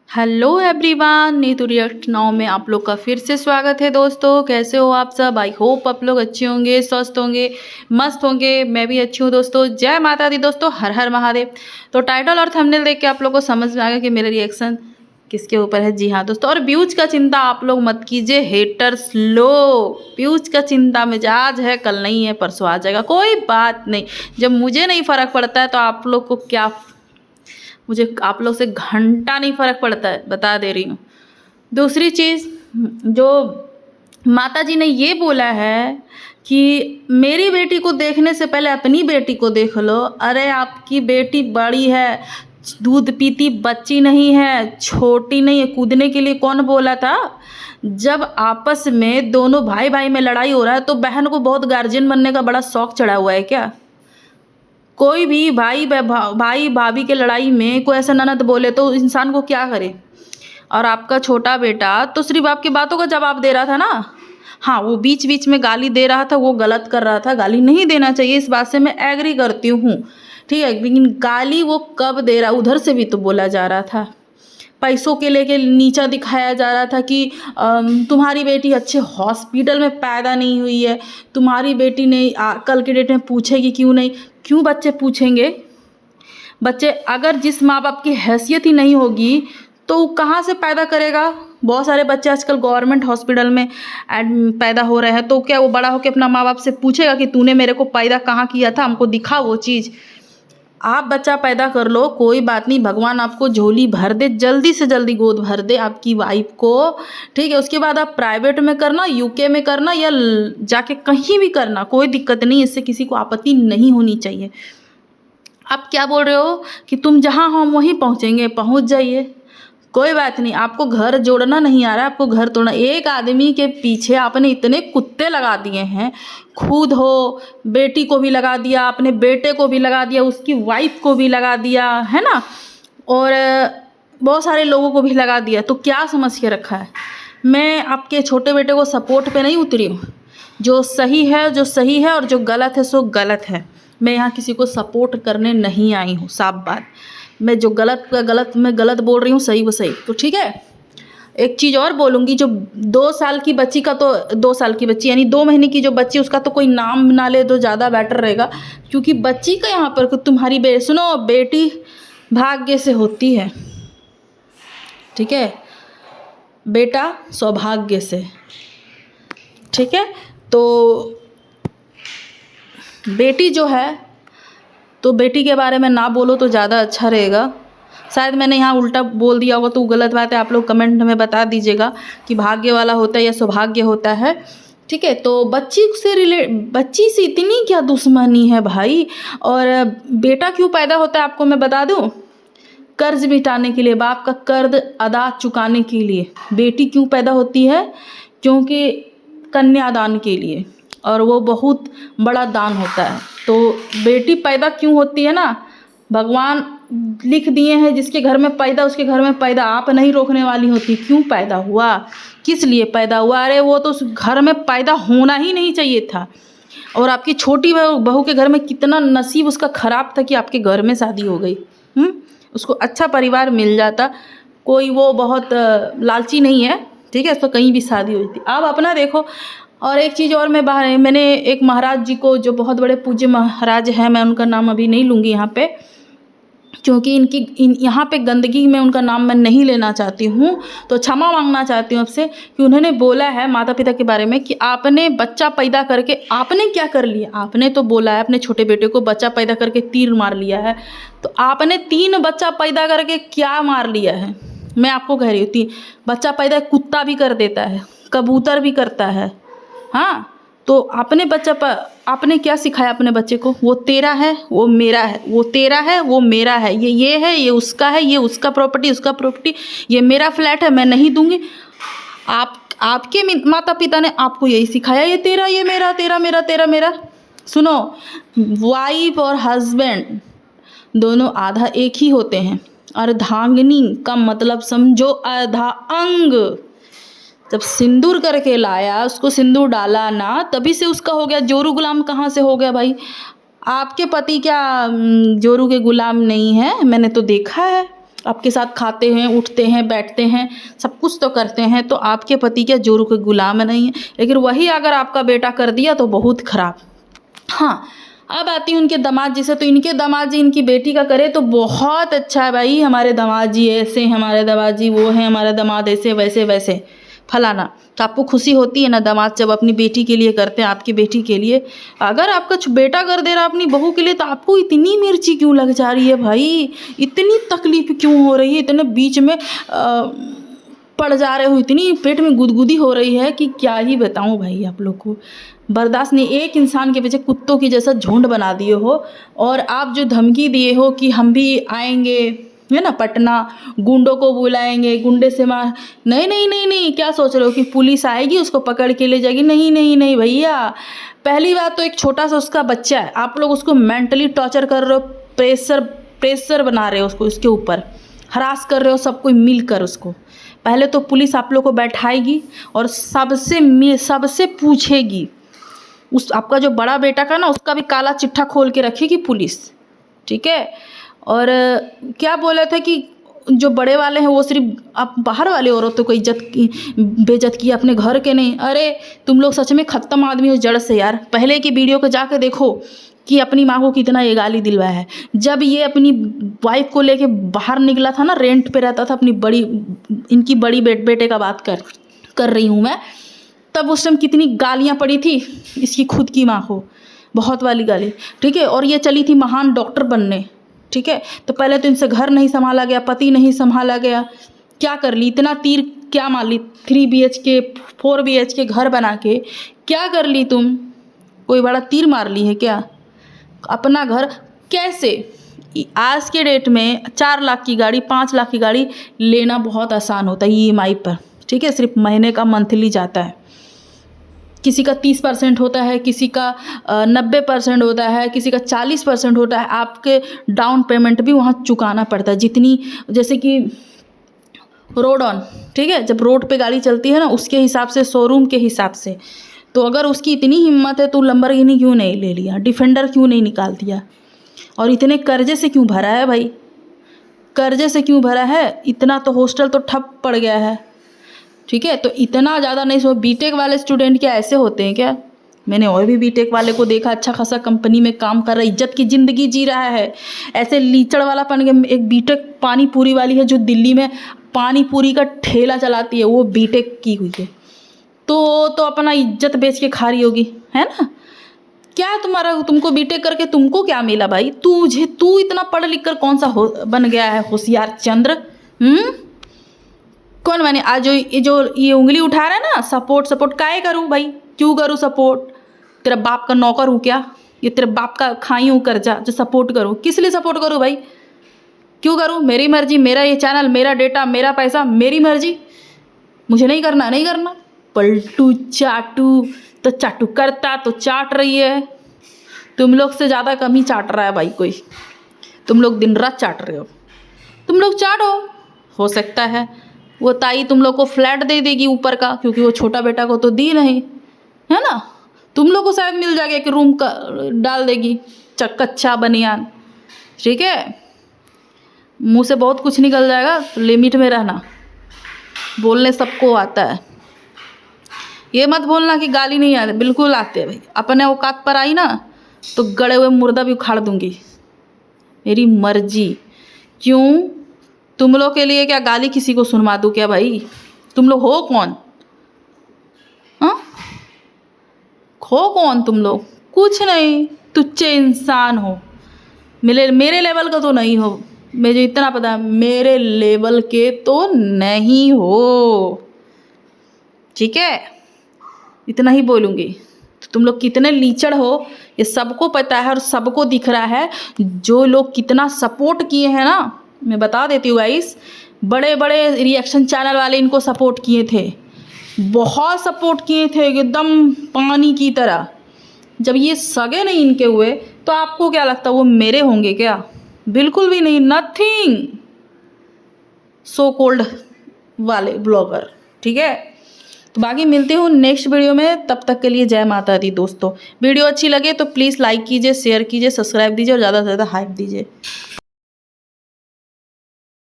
Hello everyone, Neetu react now में आप लोग का फिर से स्वागत है। दोस्तों, कैसे हो आप सब? आई होप आप लोग अच्छे होंगे, स्वस्थ होंगे, मस्त होंगे। मैं भी अच्छी हूँ दोस्तों। जय माता दी दोस्तों, हर हर महादेव। तो टाइटल और थंबनेल देख के आप लोग को समझ में आ गया कि मेरा रिएक्शन किसके ऊपर है। जी हाँ दोस्तों, और व्यूज का चिंता आप लोग मत कीजिए हेटर्स लोग। व्यूज का चिंता में आज है, कल नहीं है, परसों आ जाएगा, कोई बात नहीं। जब मुझे नहीं फ़र्क पड़ता है तो आप लोग को क्या? मुझे आप लोग से घंटा नहीं फ़र्क पड़ता है, बता दे रही हूँ। दूसरी चीज़, जो माता जी ने ये बोला है कि मेरी बेटी को देखने से पहले अपनी बेटी को देख लो। अरे आपकी बेटी बड़ी है, दूध पीती बच्ची नहीं है, छोटी नहीं है। कूदने के लिए कौन बोला था? जब आपस में दोनों भाई भाई में लड़ाई हो रहा है तो बहन को बहुत गार्जियन बनने का बड़ा शौक चढ़ा हुआ है क्या? कोई भी भाई भाभी के लड़ाई में कोई ऐसा ननद बोले तो इंसान को क्या करे? और आपका छोटा बेटा तो सिर्फ आपकी बातों का जवाब दे रहा था ना। हाँ, वो बीच बीच में गाली दे रहा था, वो गलत कर रहा था, गाली नहीं देना चाहिए, इस बात से मैं एग्री करती हूँ। ठीक है, लेकिन गाली वो कब दे रहा? उधर से भी तो बोला जा रहा था, पैसों के लेके नीचा दिखाया जा रहा था कि तुम्हारी बेटी अच्छे हॉस्पिटल में पैदा नहीं हुई है, तुम्हारी बेटी ने कल के डेट में पूछेगी क्यों नहीं। क्यों बच्चे पूछेंगे? बच्चे अगर जिस माँ बाप की हैसियत ही नहीं होगी तो कहाँ से पैदा करेगा? बहुत सारे बच्चे आजकल गवर्नमेंट हॉस्पिटल में पैदा हो रहे हैं, तो क्या वो बड़ा होकर अपना माँ बाप से पूछेगा कि तूने मेरे को पैदा कहाँ किया था, हमको दिखा वो चीज़। आप बच्चा पैदा कर लो, कोई बात नहीं, भगवान आपको झोली भर दे, जल्दी से जल्दी गोद भर दे आपकी वाइफ को। ठीक है, उसके बाद आप प्राइवेट में करना, यूके में करना, या जाके कहीं भी करना, कोई दिक्कत नहीं, इससे किसी को आपत्ति नहीं होनी चाहिए। आप क्या बोल रहे हो कि तुम जहाँ हो वहीं पहुँचेंगे? पहुँच जाइए, कोई बात नहीं। आपको घर जोड़ना नहीं आ रहा, आपको घर तोड़ना। एक आदमी के पीछे आपने इतने कुत्ते लगा दिए हैं, खुद हो, बेटी को भी लगा दिया, अपने बेटे को भी लगा दिया, उसकी वाइफ को भी लगा दिया है ना, और बहुत सारे लोगों को भी लगा दिया। तो क्या समझ के रखा है? मैं आपके छोटे बेटे को सपोर्ट पे नहीं उतरी हूँ। जो सही है जो सही है, और जो गलत है सो गलत है। मैं यहाँ किसी को सपोर्ट करने नहीं आई हूँ, साफ बात। मैं जो गलत का गलत, मैं गलत बोल रही हूँ, सही वो सही। तो ठीक है, एक चीज़ और बोलूँगी, जो 2 साल की बच्ची का, तो 2 साल की बच्ची यानी 2 महीने की जो बच्ची, उसका तो कोई नाम ना ले तो ज़्यादा बेटर रहेगा। क्योंकि बच्ची का यहाँ पर तुम्हारी सुनो, बेटी भाग्य से होती है, ठीक है, बेटा सौभाग्य से। ठीक है, तो बेटी जो है, तो बेटी के बारे में ना बोलो तो ज़्यादा अच्छा रहेगा। शायद मैंने यहाँ उल्टा बोल दिया होगा तो गलत बात है, आप लोग कमेंट में बता दीजिएगा कि भाग्य वाला होता है या सौभाग्य होता है। ठीक है, तो बच्ची से इतनी क्या दुश्मनी है भाई? और बेटा क्यों पैदा होता है आपको मैं बता दूँ? कर्ज मिटाने के लिए, बाप का कर्ज अदा चुकाने के लिए बेटी क्यों पैदा होती है? क्योंकि कन्यादान के लिए, और वो बहुत बड़ा दान होता है। तो बेटी पैदा क्यों होती है ना, भगवान लिख दिए हैं, जिसके घर में पैदा उसके घर में पैदा। आप नहीं रोकने वाली होती क्यों पैदा हुआ, किस लिए पैदा हुआ। अरे वो तो उस घर में पैदा होना ही नहीं चाहिए था। और आपकी छोटी बहू के घर में कितना नसीब उसका ख़राब था कि आपके घर में शादी हो गई। उसको अच्छा परिवार मिल जाता, कोई वो बहुत लालची नहीं है, ठीक है, तो कहीं भी शादी हुई थी। आप अपना देखो। और एक चीज़ और, मैंने एक महाराज जी को, जो बहुत बड़े पूज्य महाराज हैं, मैं उनका नाम अभी नहीं लूँगी यहाँ पे, क्योंकि यहाँ पे गंदगी में उनका नाम मैं नहीं लेना चाहती हूँ, तो क्षमा मांगना चाहती हूँ आपसे कि उन्होंने बोला है माता पिता के बारे में कि आपने बच्चा पैदा करके आपने क्या कर लिया। आपने तो बोला है अपने छोटे बेटे को बच्चा पैदा करके तीर मार लिया है, तो आपने 3 बच्चा पैदा करके क्या मार लिया है? मैं आपको कह रही हूँ, बच्चा पैदा कुत्ता भी कर देता है, कबूतर भी करता है। हाँ, तो आपने क्या सिखाया अपने बच्चे को? वो तेरा है, वो मेरा है, वो तेरा है, वो मेरा है, ये है, ये उसका है, ये उसका प्रॉपर्टी, उसका प्रॉपर्टी, ये मेरा फ्लैट है, मैं नहीं दूंगी। आपके माता पिता ने आपको यही सिखाया, ये तेरा, ये मेरा, तेरा मेरा, तेरा मेरा। सुनो, वाइफ और हस्बैंड दोनों आधा एक ही होते हैं। अर्धांगिनी का मतलब समझो आधा अंग। जब सिंदूर करके लाया, उसको सिंदूर डाला ना, तभी से उसका हो गया। जोरू गुलाम कहाँ से हो गया भाई? आपके पति क्या जोरू के गुलाम नहीं है? मैंने तो देखा है। आपके साथ खाते हैं, उठते हैं, बैठते हैं, सब कुछ तो करते हैं, तो आपके पति क्या जोरों के गुलाम नहीं है। लेकिन वही अगर आपका बेटा कर दिया तो बहुत खराब। हाँ, अब आती हूँ उनके दामाद जी से। तो इनके दामाद जी इनकी बेटी का करे तो बहुत अच्छा है भाई, हमारे दामाद जी ऐसे, हमारे दामाद जी वो हैं, हमारे दामाद ऐसे वैसे वैसे फलाना। तो आपको खुशी होती है ना दामाद जब अपनी बेटी के लिए करते हैं, आपकी बेटी के लिए। अगर आपका बेटा कर दे रहा अपनी बहू के लिए तो आपको इतनी मिर्ची क्यों लग जा रही है भाई, इतनी तकलीफ क्यों हो रही है, इतने बीच में पड़ जा रहे हो, इतनी पेट में गुदगुदी हो रही है कि क्या ही बताऊं भाई आप लोग को। बर्दाश्त नहीं, एक इंसान के पीछे कुत्तों की जैसा झुंड बना दिए हो। और आप जो धमकी दिए हो कि हम भी आएंगे, है ना, पटना, गुंडों को बुलाएंगे, गुंडे से मार, नहीं नहीं नहीं नहीं, क्या सोच रहे हो कि पुलिस आएगी उसको पकड़ के ले जाएगी? नहीं नहीं नहीं भैया। पहली बात तो एक छोटा सा उसका बच्चा है, आप लोग उसको मेंटली टॉर्चर कर रहे हो, प्रेशर बना रहे हो उसको, उसके ऊपर हरास कर रहे हो सब कोई मिलकर उसको। पहले तो पुलिस आप लोग को बैठाएगी और सबसे पूछेगी। उस आपका जो बड़ा बेटा का ना, उसका भी काला चिट्ठा खोल के रखेगी पुलिस, ठीक है। और क्या बोले थे कि जो बड़े वाले हैं वो सिर्फ आप बाहर वाले औरतों को बेइज्जत किया, अपने घर के नहीं। अरे तुम लोग सच में ख़त्म आदमी हो जड़ से यार। पहले की वीडियो को जाके देखो कि अपनी माँ को कितना ये गाली दिलवाया है। जब ये अपनी वाइफ को लेके बाहर निकला था ना, रेंट पे रहता था, अपनी इनकी बड़ी बेटे का बात कर रही हूँ मैं, तब उस टाइम कितनी गालियाँ पड़ी थी इसकी खुद की माँ को, बहुत वाली गाली, ठीक है। और ये चली थी महान डॉक्टर बनने, ठीक है। तो पहले तो इनसे घर नहीं संभाला गया, पति नहीं संभाला गया, क्या कर ली, इतना तीर क्या मार ली, 3 BHK 4 BHK घर बना के क्या कर ली तुम? कोई बड़ा तीर मार ली है क्या? अपना घर कैसे, आज के डेट में 4 लाख की गाड़ी, 5 लाख की गाड़ी लेना बहुत आसान होता है EMI पर, ठीक है। सिर्फ महीने का मंथली जाता है, किसी का 30% होता है, किसी का 90% होता है, किसी का 40% होता है। आपके डाउन पेमेंट भी वहाँ चुकाना पड़ता है, जितनी, जैसे कि रोड ऑन, ठीक है, जब रोड पे गाड़ी चलती है ना उसके हिसाब से, शोरूम के हिसाब से। तो अगर उसकी इतनी हिम्मत है तो लंबरगिनी क्यों नहीं ले लिया, डिफेंडर क्यों नहीं निकाल दिया? और इतने कर्जे से क्यों भरा है भाई, कर्जे से क्यों भरा है? इतना तो हॉस्टल तो ठप पड़ गया है, ठीक है। तो इतना ज़्यादा नहीं सो। बीटेक वाले स्टूडेंट क्या ऐसे होते हैं क्या? मैंने और भी बीटेक वाले को देखा, अच्छा खासा कंपनी में काम कर रहा है, इज्जत की ज़िंदगी जी रहा है। ऐसे लीचड़ वाला एक बीटेक पानी पूरी वाली है जो दिल्ली में पानी पूरी का ठेला चलाती है, वो बीटेक की हुई है, तो अपना इज्जत बेच के खा रही होगी, है ना। क्या तुम्हारा, तुमको बीटेक करके तुमको क्या मिला भाई? तू इतना पढ़ लिख कर कौन सा बन गया है होशियार चंद्र? कौन बने? आज जो ये उंगली उठा रहा है ना, सपोर्ट काहे करूँ भाई, क्यों करूँ सपोर्ट? तेरा बाप का नौकर हूँ क्या? ये तेरे बाप का खाई हूँ कर्जा जो सपोर्ट करूँ? किस लिए सपोर्ट करूँ भाई? क्यों करूँ? मेरी मर्जी, मेरा ये चैनल, मेरा डेटा, मेरा पैसा, मेरी मर्जी। मुझे नहीं करना, नहीं करना। पलटू चाटू तो चाटू करता तो चाट रही है, तुम लोग से ज़्यादा कम ही चाट रहा है भाई कोई। तुम लोग दिन रात चाट रहे हो, तुम लोग चाटो। हो सकता है वो ताई तुम लोग को फ्लैट दे देगी ऊपर का, क्योंकि वो छोटा बेटा को तो दी नहीं, है ना। तुम लोग को शायद मिल जाएगा, एक रूम का डाल देगी, कच्चा बनियान, ठीक है। मुंह से बहुत कुछ निकल जाएगा, तो लिमिट में रहना। बोलने सबको आता है, ये मत बोलना कि गाली नहीं आते, बिल्कुल आते हैं भाई। अपने औकात पर आई ना तो गड़े हुए मुर्दा भी उखाड़ दूंगी, मेरी मर्जी। क्यों? तुम लोग के लिए क्या गाली किसी को सुनवा दूँ क्या भाई? तुम लोग हो कौन? हाँ, हो कौन तुम लोग? कुछ नहीं, तुच्चे इंसान हो। मेरे लेवल का तो नहीं हो, मुझे इतना पता है, मेरे लेवल के तो नहीं हो, ठीक है। इतना ही बोलूँगी। तो तुम लोग कितने लीचड़ हो ये सबको पता है और सबको दिख रहा है। जो लोग कितना सपोर्ट किए हैं ना, मैं बता देती हूँ गाइस, बड़े बड़े रिएक्शन चैनल वाले इनको सपोर्ट किए थे, बहुत सपोर्ट किए थे एकदम पानी की तरह। जब ये सगे नहीं इनके हुए तो आपको क्या लगता वो मेरे होंगे क्या? बिल्कुल भी नहीं, नथिंग। सो कोल्ड वाले ब्लॉगर, ठीक है। तो बाकी मिलते हूँ नेक्स्ट वीडियो में, तब तक के लिए जय माता दी दोस्तों। वीडियो अच्छी लगे तो प्लीज़ लाइक कीजिए, शेयर कीजिए, सब्सक्राइब दीजिए और ज़्यादा से ज़्यादा हाइप दीजिए।